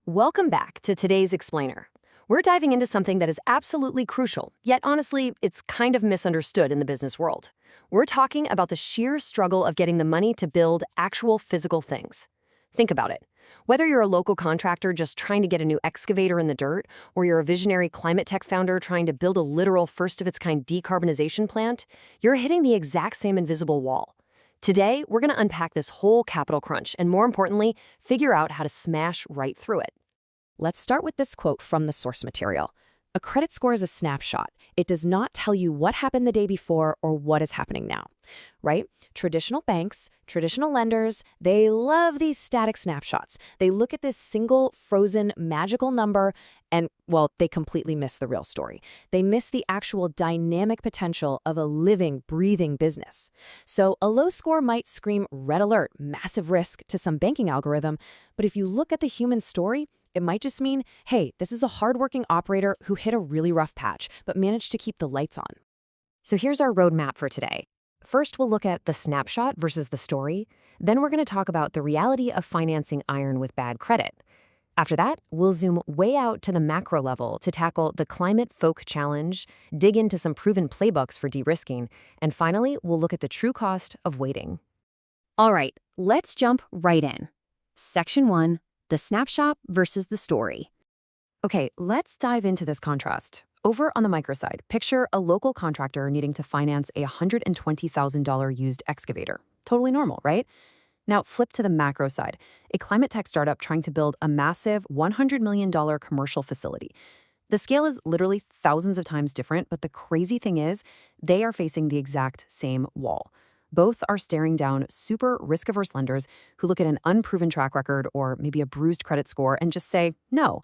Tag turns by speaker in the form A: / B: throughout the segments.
A: Welcome back to today's Explainer. We're diving into something that is absolutely crucial, yet honestly, it's kind of misunderstood in the business world. We're talking about the sheer struggle of getting the money to build actual physical things. Think about it. Whether you're a local contractor just trying to get a new excavator in the dirt, or you're a visionary climate tech founder trying to build a literal first-of-its-kind decarbonization plant, you're hitting the exact same invisible wall. Today, we're going to unpack this whole capital crunch and, more importantly, figure out how to smash right through it. Let's start with this quote from the source material. A credit score is a snapshot. It does not tell you what happened the day before or what is happening now, right? Traditional banks, traditional lenders, they love these static snapshots. They look at this single, frozen, magical number and, well, they completely miss the real story. They miss the actual dynamic potential of a living, breathing business. So a low score might scream red alert, massive risk to some banking algorithm, but if you look at the human story, it might just mean, hey, this is a hardworking operator who hit a really rough patch, but managed to keep the lights on. So here's our roadmap for today. First, we'll look at the snapshot versus the story. Then we're going to talk about the reality of financing iron with bad credit. After that, we'll zoom way out to the macro level to tackle the Climate Folk Challenge, dig into some proven playbooks for de-risking, and finally, we'll look at the true cost of waiting. All right, let's jump right in. Section 1. The snapshot versus the story. Okay, let's dive into this contrast. Over on the micro side, picture a local contractor needing to finance a $120,000 used excavator. Totally normal, right? Now flip to the macro side, a climate tech startup trying to build a massive $100 million commercial facility. The scale is literally thousands of times different, but the crazy thing is, they are facing the exact same wall. Both are staring down super risk-averse lenders who look at an unproven track record or maybe a bruised credit score and just say, no.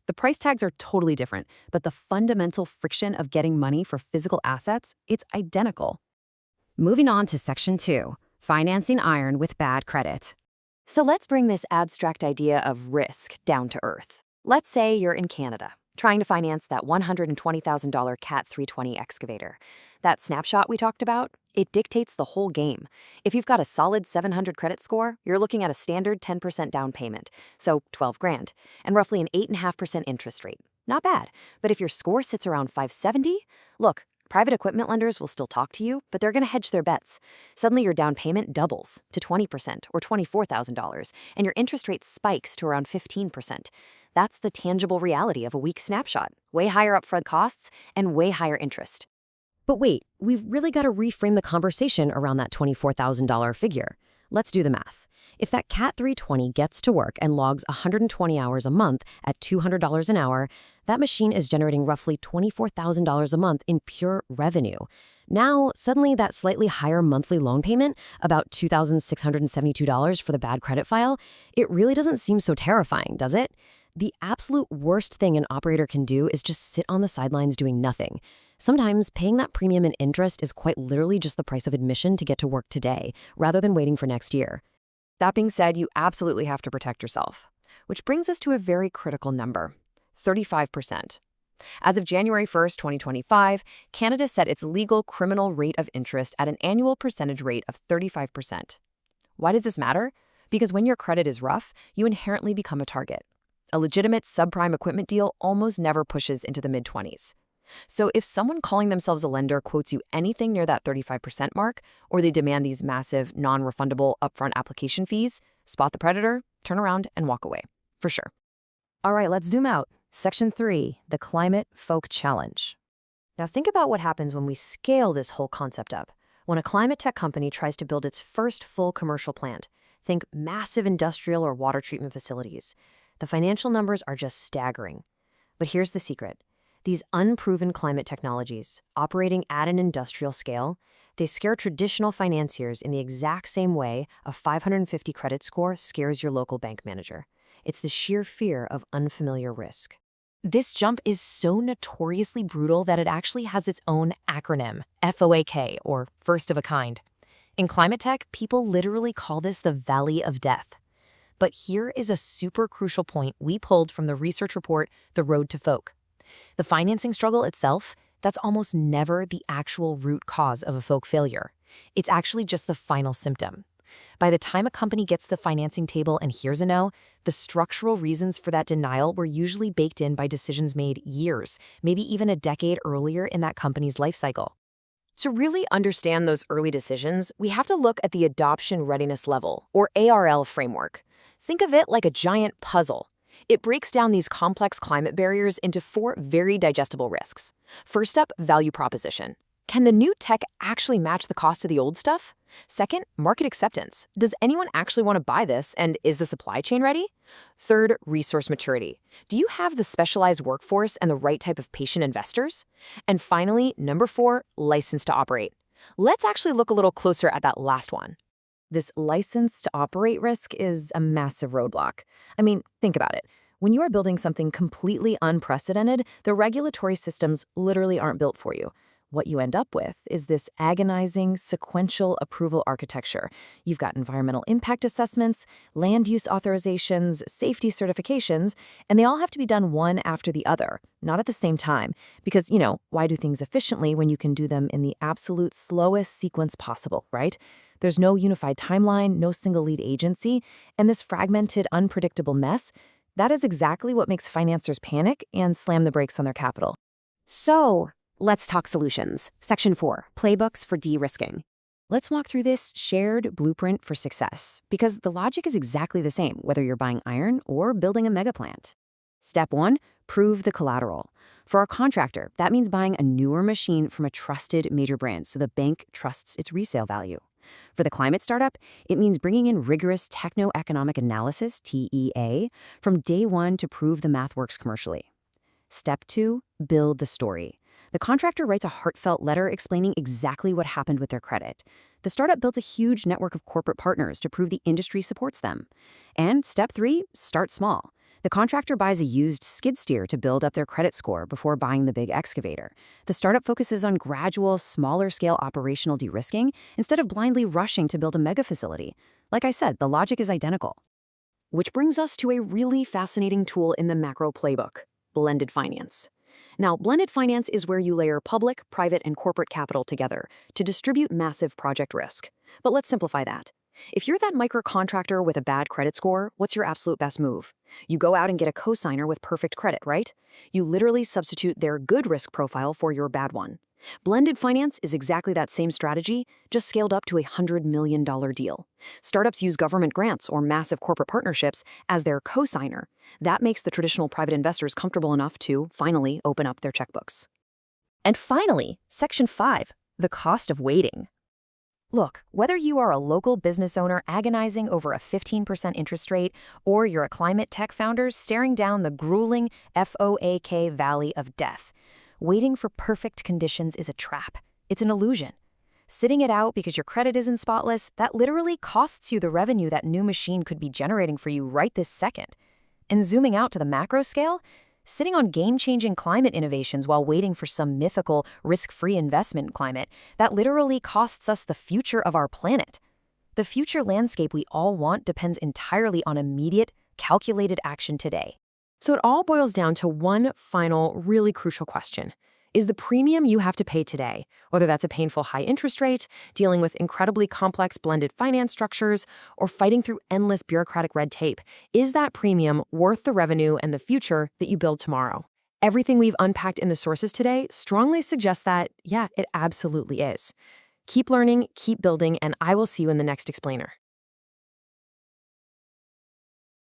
A: The price tags are totally different, but the fundamental friction of getting money for physical assets, it's identical. Moving on to Section 2, financing iron with bad credit. So let's bring this abstract idea of risk down to earth. Let's say you're in Canada, trying to finance that $120,000 CAT 320 excavator. That snapshot we talked about, it dictates the whole game. If you've got a solid 700 credit score, you're looking at a standard 10% down payment, so 12 grand, and roughly an 8.5% interest rate. Not bad, but if your score sits around 570, look, private equipment lenders will still talk to you, but they're going to hedge their bets. Suddenly your down payment doubles to 20% or $24,000, and your interest rate spikes to around 15%. That's the tangible reality of a weak snapshot. Way higher upfront costs and way higher interest. But wait, we've really got to reframe the conversation around that $24,000 figure. Let's do the math. If that CAT 320 gets to work and logs 120 hours a month at $200 an hour, that machine is generating roughly $24,000 a month in pure revenue. Now, suddenly that slightly higher monthly loan payment, about $2,672 for the bad credit file, it really doesn't seem so terrifying, does it? The absolute worst thing an operator can do is just sit on the sidelines doing nothing. Sometimes paying that premium in interest is quite literally just the price of admission to get to work today, rather than waiting for next year. That being said, you absolutely have to protect yourself. Which brings us to a very critical number, 35%. As of January 1st, 2025, Canada set its legal criminal rate of interest at an annual percentage rate of 35%. Why does this matter? Because when your credit is rough, you inherently become a target. A legitimate subprime equipment deal almost never pushes into the mid-20s. So if someone calling themselves a lender quotes you anything near that 35% mark, or they demand these massive, non-refundable upfront application fees, spot the predator, turn around, and walk away. For sure. All right, let's zoom out. Section 3, the Climate Folk Challenge. Now think about what happens when we scale this whole concept up. When a climate tech company tries to build its first full commercial plant, think massive industrial or water treatment facilities. The financial numbers are just staggering. But here's the secret. These unproven climate technologies, operating at an industrial scale, they scare traditional financiers in the exact same way a 550 credit score scares your local bank manager. It's the sheer fear of unfamiliar risk. This jump is so notoriously brutal that it actually has its own acronym, FOAK, or first of a kind. In climate tech, people literally call this the Valley of Death. But here is a super crucial point we pulled from the research report, The Road to Folk. The financing struggle itself, that's almost never the actual root cause of a folk failure. It's actually just the final symptom.
B: By the time a company gets to the financing table and hears a no, the structural reasons for that denial were usually baked in by decisions made years, maybe even a decade earlier in that company's life cycle.
A: To really understand those early decisions, we have to look at the Adoption Readiness Level, or ARL framework. Think of it like a giant puzzle. It breaks down these complex climate barriers into 4 very digestible risks. First up, value proposition. Can the new tech actually match the cost of the old stuff? Second, market acceptance. Does anyone actually want to buy this, and is the supply chain ready? Third, resource maturity. Do you have the specialized workforce and the right type of patient investors? And finally, number 4, license to operate. Let's actually look a little closer at that last one. This license to operate risk is a massive roadblock. I mean, think about it. When you are building something completely unprecedented, the regulatory systems literally aren't built for you. What you end up with is this agonizing sequential approval architecture. You've got environmental impact assessments, land use authorizations, safety certifications, and they all have to be done one after the other, not at the same time. Because, why do things efficiently when you can do them in the absolute slowest sequence possible, right? There's no unified timeline, no single lead agency, and this fragmented, unpredictable mess, that is exactly what makes financiers panic and slam the brakes on their capital. So, let's talk solutions. Section 4, playbooks for de-risking. Let's walk through this shared blueprint for success, because the logic is exactly the same, whether you're buying iron or building a mega plant. Step 1, prove the collateral. For a contractor, that means buying a newer machine from a trusted major brand so the bank trusts its resale value. For the climate startup, it means bringing in rigorous techno-economic analysis, TEA, from day one to prove the math works commercially. Step 2, build the story. The contractor writes a heartfelt letter explaining exactly what happened with their credit. The startup builds a huge network of corporate partners to prove the industry supports them. And step 3, start small. The contractor buys a used skid steer to build up their credit score before buying the big excavator. The startup focuses on gradual, smaller-scale operational de-risking instead of blindly rushing to build a mega facility. Like I said, the logic is identical. Which brings us to a really fascinating tool in the macro playbook, blended finance. Now, blended finance is where you layer public, private, and corporate capital together to distribute massive project risk. But let's simplify that. If you're that micro contractor with a bad credit score, what's your absolute best move? You go out and get a cosigner with perfect credit, right? You literally substitute their good risk profile for your bad one. Blended finance is exactly that same strategy, just scaled up to a $100 million deal. Startups use government grants or massive corporate partnerships as their cosigner. That makes the traditional private investors comfortable enough to, finally, open up their checkbooks. And finally, Section 5, the cost of waiting. Look, whether you are a local business owner agonizing over a 15% interest rate, or you're a climate tech founder staring down the grueling FOAK valley of death, waiting for perfect conditions is a trap. It's an illusion. Sitting it out because your credit isn't spotless, that literally costs you the revenue that new machine could be generating for you right this second. And zooming out to the macro scale, sitting on game-changing climate innovations while waiting for some mythical, risk-free investment climate, that literally costs us the future of our planet. The future landscape we all want depends entirely on immediate, calculated action today. So it all boils down to one final, really crucial question. Is the premium you have to pay today, whether that's a painful high interest rate, dealing with incredibly complex blended finance structures, or fighting through endless bureaucratic red tape, is that premium worth the revenue and the future that you build tomorrow? Everything we've unpacked in the sources today strongly suggests that, yeah, it absolutely is. Keep learning, keep building, and I will see you in the next explainer.